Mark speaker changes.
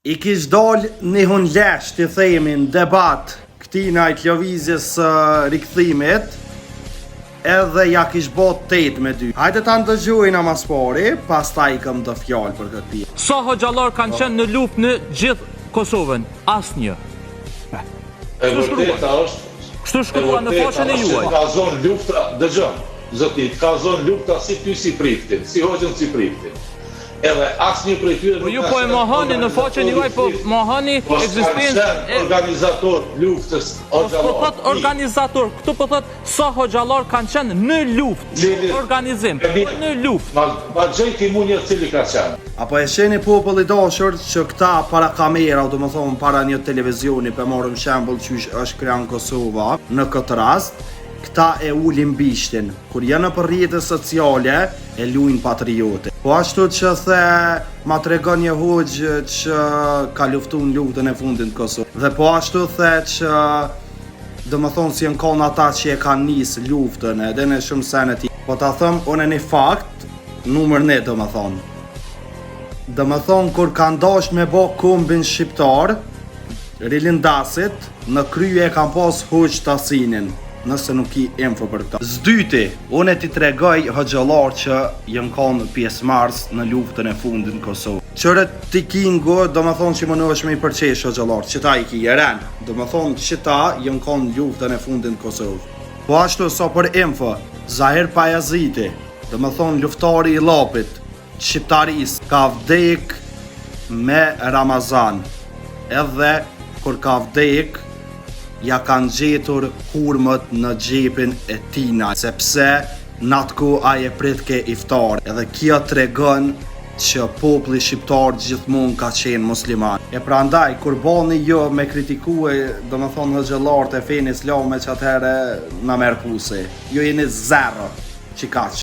Speaker 1: I kish dal një hunlesh të themin debat këtina i t'lëvizjes rikthimit, edhe ja kish bot 8 me 2. Hajde ta ndëgjojna mas pari, pas ta i këm të fjallë për këtë pjesë.
Speaker 2: Sa hoxhallar kanë qenë në luftë në gjithë Kosovën? Asnjë. Kështu shkrua në faqen e juaj.
Speaker 3: Ka zonë lufta, dëgjon, zotit, ka zonë lufta si ty si priftin, si hoxhën si priftin. Edhe asnjë prej tyre
Speaker 2: Po ju po e mohani në faqen e juaj, po mohani ekzistencën
Speaker 3: e organizator luftës hoxhallar.
Speaker 2: Po thot organizator, këtu po thot sa hoxhallar kanë qenë në luftë, organizim, në luftë.
Speaker 3: Ma gjejti mu një cili ka qenë.
Speaker 1: Apo e sheni populli dashur që këta para kamera, do më thonë para një televizioni, për morëm shembull që është krijuar Kosova, në këtë rast, këta e ulin bishtin, kur janë për rrjetet sociale, e luajnë patriote. Po ashtu që the ma tregon një hoxhë që ka luftuar në luftën e fundit në Kosovë. Dhe po ashtu the që do më thonë si janë kanë ata që e kanë nisë luftën edhe në shumë sene ti. Po ta them unë një fakt, numër 1 do më thonë. Do më thonë kur kanë dash me bo kombin shqiptar, rilindasit, në krye e kanë pas hoxh Tasinin, nëse nuk i info për këta. Zdyti, unë e ti tregoj hoxhallar që jënë kanë pjesëmarrës në luftën e fundit në Kosovë. Qërët ti kingo, do më thonë që më në është me i përqesh hoxhallar, që ta i ki jeren, do më thonë që ta jënë kanë luftën e fundit në Kosovë. Po ashtu so për info, Zahir Pajaziti, do më thonë luftari i Lapit, shqiptaris, ka vdek me Ramazan, edhe kur ka vdek, ja kanë gjetur hurmët në gjepin e tina, sepse natku aje prit ke iftar, edhe kjo tregon që populli shqiptar gjithmonë ka qenë musliman. E prandaj, kur bani jo me kritikue, do më thonë hoxhallarët e fenë islame që atëherë na merr pusi. Jo jeni zero, që kaq.